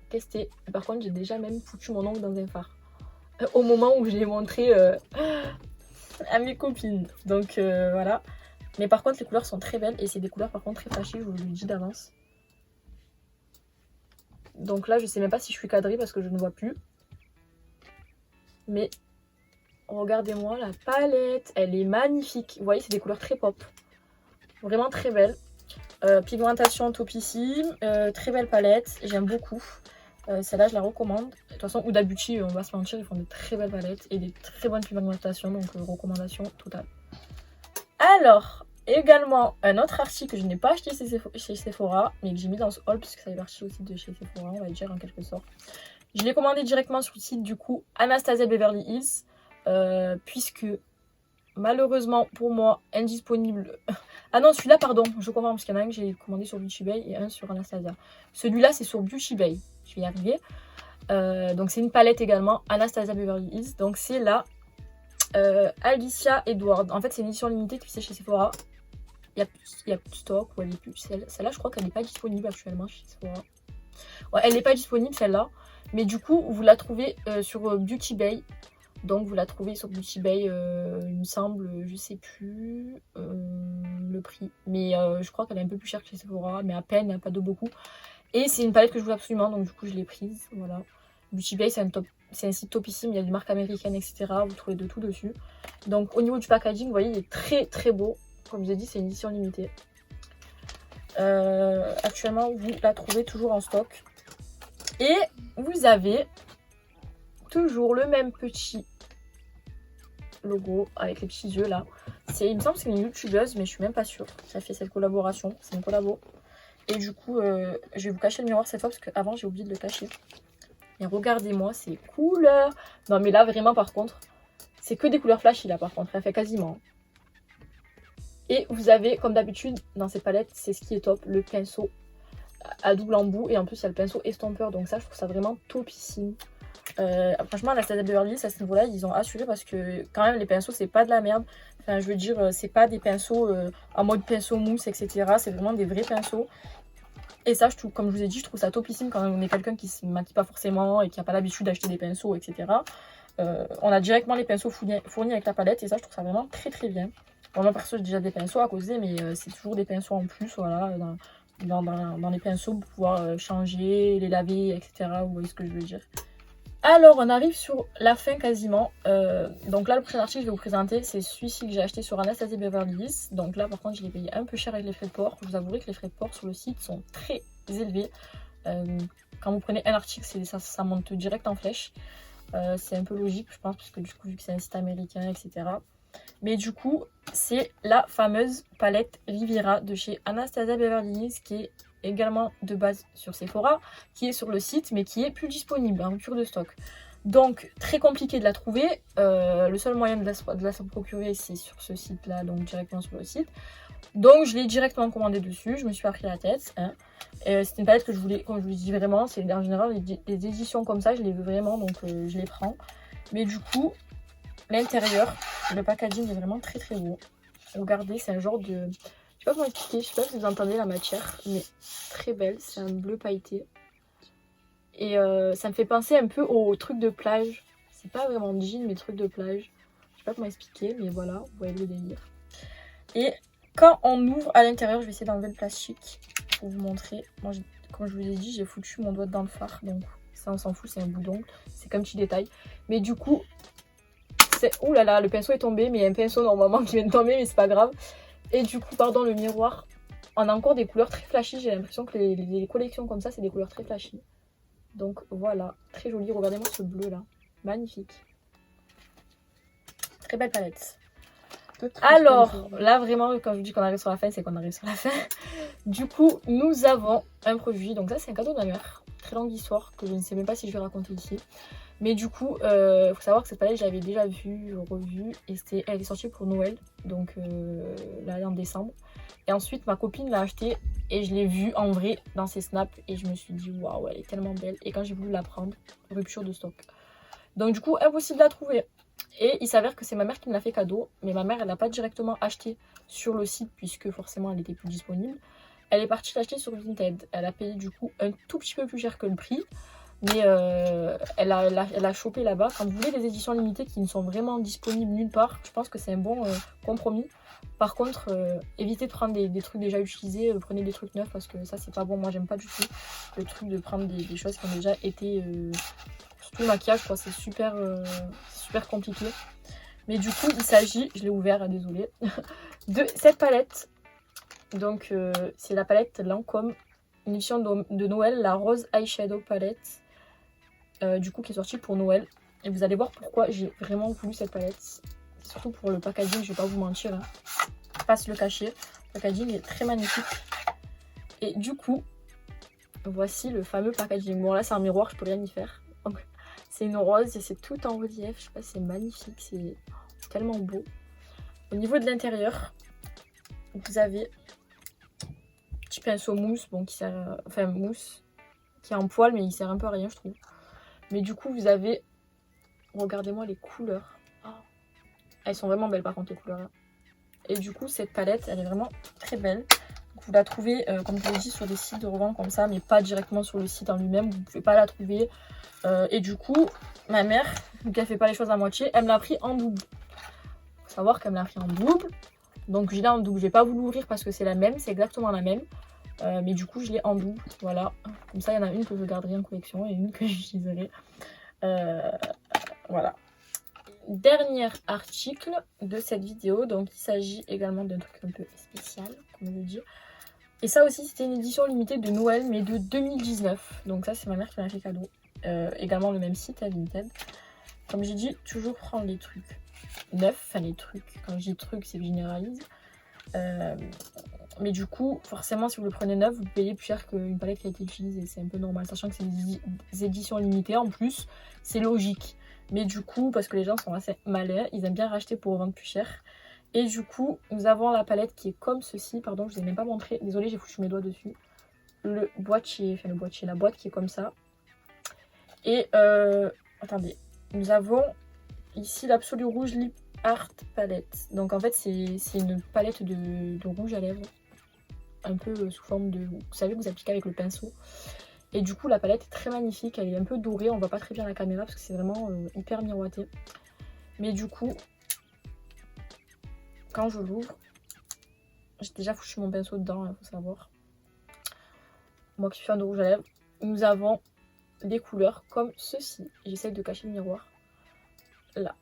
testée. Par contre, j'ai déjà même foutu mon ongle dans un phare. Au moment où je l'ai montré à mes copines. Donc voilà. Mais par contre, les couleurs sont très belles et c'est des couleurs par contre très flashy, je vous le dis d'avance. Donc là, je sais même pas si je suis cadrée parce que je ne vois plus. Mais regardez-moi la palette, elle est magnifique. Vous voyez, c'est des couleurs très pop. Vraiment très belle. Pigmentation topissime. Très belle palette, j'aime beaucoup. Celle-là, je la recommande. De toute façon, Huda Beauty, on va se mentir, ils font de très belles palettes et des très bonnes pigmentations. Donc, recommandation totale. Alors, également, un autre article que je n'ai pas acheté chez Sephora, mais que j'ai mis dans ce haul, puisque ça fait partie aussi de chez Sephora, on va dire en quelque sorte. Je l'ai commandé directement sur le site, du coup, Anastasia Beverly Hills, puisque, malheureusement, pour moi, indisponible... Ah non, celui-là, pardon, je comprends, parce qu'il y en a un que j'ai commandé sur Beauty Bay et un sur Anastasia. Celui-là, c'est sur Beauty Bay. Je vais y arriver. Donc, c'est une palette également, Anastasia Beverly Hills. Donc, c'est la Alicia Edward. En fait, c'est une édition limitée que c'est chez Sephora. Il y a plus de stock, ou elle est plus. Celle-là, je crois qu'elle n'est pas disponible actuellement chez Sephora. Ouais, elle n'est pas disponible, celle-là. Mais du coup, vous la trouvez sur Beauty Bay. Donc vous la trouvez sur Beauty Bay, il me semble, je sais plus le prix. Mais je crois qu'elle est un peu plus chère que chez Sephora, mais à peine, pas de beaucoup. Et c'est une palette que je voulais absolument, donc du coup je l'ai prise, voilà. Beauty Bay, c'est un site topissime, il y a des marques américaines, etc. Vous trouvez de tout dessus. Donc au niveau du packaging, vous voyez, il est très très beau. Comme je vous ai dit, c'est une édition limitée. Actuellement, vous la trouvez toujours en stock. Et vous avez toujours le même petit logo avec les petits yeux là. Il me semble que c'est une youtubeuse, mais je suis même pas sûre. Ça fait cette collaboration, c'est une collabo. Et du coup, je vais vous cacher le miroir cette fois parce qu'avant j'ai oublié de le cacher. Et regardez-moi ces couleurs. Non mais là vraiment par contre, c'est que des couleurs flashy là par contre, elle fait quasiment. Et vous avez comme d'habitude dans cette palette, c'est ce qui est top, le pinceau à double embout. Et en plus il y a le pinceau estompeur, donc ça je trouve ça vraiment topissime. Franchement Anastasia Beverly Hills à ce niveau là ils ont assuré parce que quand même les pinceaux c'est pas de la merde. Enfin je veux dire c'est pas des pinceaux en mode pinceau mousse etc. C'est vraiment des vrais pinceaux. Et ça, comme je vous ai dit, je trouve ça topissime quand on est quelqu'un qui se maquille pas forcément et qui n'a pas l'habitude d'acheter des pinceaux, etc. On a directement les pinceaux fournis avec la palette et ça, je trouve ça vraiment très très bien. Bon, moi, perso, j'ai déjà des pinceaux à causer, mais c'est toujours des pinceaux en plus, voilà, dans les pinceaux pour pouvoir changer, les laver, etc. Vous voyez ce que je veux dire. Alors, on arrive sur la fin quasiment. Donc là, le prochain article que je vais vous présenter, c'est celui-ci que j'ai acheté sur Anastasia Beverly Hills. Donc là, par contre, je l'ai payé un peu cher avec les frais de port. Je vous avouerai que les frais de port sur le site sont très élevés. Quand vous prenez un article, ça monte direct en flèche. C'est un peu logique, je pense, parce que du coup, vu que c'est un site américain, etc. Mais du coup, c'est la fameuse palette Riviera de chez Anastasia Beverly Hills qui est également de base sur Sephora, qui est sur le site mais qui est plus disponible en rupture de stock. Donc très compliqué de la trouver. Le seul moyen de la se procurer c'est sur ce site là, donc directement sur le site. Donc je l'ai directement commandé dessus, je me suis pas pris la tête. Hein. C'est une palette que je voulais, comme je vous le dis vraiment, c'est en général les éditions comme ça, je les veux vraiment, donc je les prends. Mais du coup, l'intérieur, le packaging est vraiment très très beau. Regardez, c'est un genre de... Je sais pas comment expliquer, je sais pas si vous entendez la matière, mais très belle, c'est un bleu pailleté. Et ça me fait penser un peu aux trucs de plage. C'est pas vraiment jean, mais trucs de plage. Je sais pas comment expliquer, mais voilà, vous voyez le délire. Et quand on ouvre à l'intérieur, je vais essayer d'enlever le plastique pour vous montrer. Moi, comme je vous ai dit, j'ai foutu mon doigt dans le phare, donc ça on s'en fout, c'est un bout d'ongle. C'est comme petit détail. Mais du coup, c'est... Ouh là là, le pinceau est tombé, mais il y a un pinceau normalement qui vient de tomber, mais c'est pas grave. Et du coup, pardon, le miroir, on a encore des couleurs très flashy. J'ai l'impression que les collections comme ça, c'est des couleurs très flashy. Donc voilà, très joli. Regardez-moi ce bleu là, magnifique. Très belle palette. Alors, là vraiment, quand je vous dis qu'on arrive sur la fin, c'est qu'on arrive sur la fin. Du coup, nous avons un produit. Donc ça, c'est un cadeau de ma mère. Très longue histoire que je ne sais même pas si je vais raconter ici. Mais du coup, faut savoir que cette palette, je l'avais déjà vue, revue. Et elle est sortie pour Noël. Donc là, en décembre. Et ensuite, ma copine l'a achetée. Et je l'ai vue en vrai dans ses snaps. Et je me suis dit, waouh, elle est tellement belle. Et quand j'ai voulu la prendre, rupture de stock. Donc du coup, impossible de la trouver. Et il s'avère que c'est ma mère qui me l'a fait cadeau. Mais ma mère, elle l'a pas directement acheté sur le site. Puisque forcément, elle était plus disponible. Elle est partie l'acheter sur Vinted. Elle a payé du coup un tout petit peu plus cher que le prix. Mais elle a chopé là-bas. Quand vous voulez des éditions limitées qui ne sont vraiment disponibles nulle part, je pense que c'est un bon compromis. Par contre, évitez de prendre des trucs déjà utilisés, prenez des trucs neufs parce que ça c'est pas bon. Moi j'aime pas du tout le truc de prendre des choses qui ont déjà été... surtout le maquillage, quoi, c'est super compliqué. Mais du coup il s'agit, je l'ai ouvert, désolée, de cette palette. Donc c'est la palette Lancôme, une édition de Noël, la Rose Eyeshadow Palette. Du coup qui est sortie pour Noël. Et vous allez voir pourquoi j'ai vraiment voulu cette palette. Surtout pour le packaging, je vais pas vous mentir. Hein. Pas se le cacher. Le packaging est très magnifique. Et du coup, voici le fameux packaging. Bon là c'est un miroir, je peux rien y faire. C'est une rose et c'est tout en relief. Je sais pas, c'est magnifique, c'est tellement beau. Au niveau de l'intérieur, vous avez un petit pinceau mousse, bon qui sert, enfin mousse, qui est en poil mais il sert un peu à rien je trouve. Mais du coup, vous avez... Regardez-moi les couleurs. Oh. Elles sont vraiment belles par contre, les couleurs. Là. Et du coup, cette palette, elle est vraiment très belle. Vous la trouvez, comme je l'ai dit, sur des sites de revente comme ça, mais pas directement sur le site en lui-même. Vous ne pouvez pas la trouver. Et du coup, ma mère, vu qu'elle fait pas les choses à moitié, elle me l'a pris en double. Faut savoir qu'elle me l'a pris en double. Donc je l'ai en double. Je vais pas vous l'ouvrir parce que c'est la même, c'est exactement la même. Mais du coup, je l'ai en double. Voilà. Comme ça, il y en a une que je garderai en collection et une que j'utiliserai. Voilà. Dernier article de cette vidéo. Donc il s'agit également d'un truc un peu spécial, comme je le dis. Et ça aussi, c'était une édition limitée de Noël, mais de 2019. Donc ça, c'est ma mère qui m'a fait cadeau. Également le même site, à Vinted. Comme j'ai dit, toujours prendre les trucs neufs. Enfin, les trucs. Quand je dis trucs, c'est que je généralise. Mais du coup, forcément, si vous le prenez neuf, vous payez plus cher qu'une palette qui a été utilisée. C'est un peu normal, sachant que c'est des éditions limitées. En plus, c'est logique. Mais du coup, parce que les gens sont assez malins, ils aiment bien racheter pour vendre plus cher. Et du coup, nous avons la palette qui est comme ceci. Pardon, je ne vous ai même pas montré. Désolée, j'ai foutu mes doigts dessus. Le boîtier, la boîte qui est comme ça. Et, attendez, nous avons ici l'Absolu Rouge Lip Art Palette. Donc en fait, c'est une palette de rouge à lèvres. Un peu sous forme de... Vous savez, vous appliquez avec le pinceau. Et du coup, la palette est très magnifique. Elle est un peu dorée. On voit pas très bien la caméra parce que c'est vraiment hyper miroité. Mais du coup, quand je l'ouvre, j'ai déjà foutu mon pinceau dedans, il faut savoir. Moi qui suis fan de rouge à lèvres, nous avons des couleurs comme ceci. J'essaie de cacher le miroir. Là.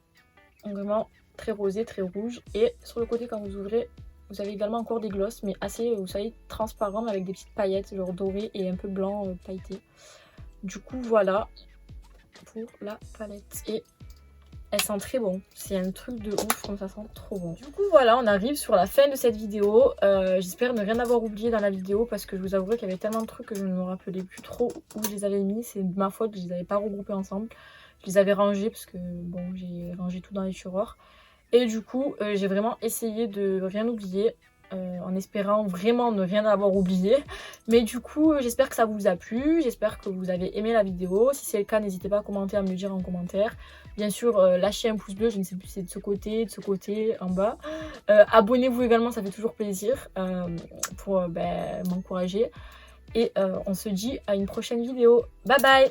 Donc vraiment très rosé, très rouge. Et sur le côté, quand vous ouvrez, vous avez également encore des glosses, mais assez, vous savez, transparents, avec des petites paillettes, genre dorées et un peu blanc pailleté. Du coup, voilà pour la palette. Et elle sent très bon. C'est un truc de ouf, comme ça sent trop bon. Du coup, voilà, on arrive sur la fin de cette vidéo. J'espère ne rien avoir oublié dans la vidéo parce que je vous avouerai qu'il y avait tellement de trucs que je ne me rappelais plus trop où je les avais mis. C'est de ma faute, je les avais pas regroupés ensemble. Je les avais rangés parce que, bon, j'ai rangé tout dans les tiroirs. Et du coup, j'ai vraiment essayé de rien oublier. En espérant vraiment ne rien avoir oublié. Mais du coup, j'espère que ça vous a plu. J'espère que vous avez aimé la vidéo. Si c'est le cas, n'hésitez pas à commenter, à me le dire en commentaire. Bien sûr, lâchez un pouce bleu. Je ne sais plus si c'est de ce côté, en bas. Abonnez-vous également, ça fait toujours plaisir pour m'encourager. Et on se dit à une prochaine vidéo. Bye bye!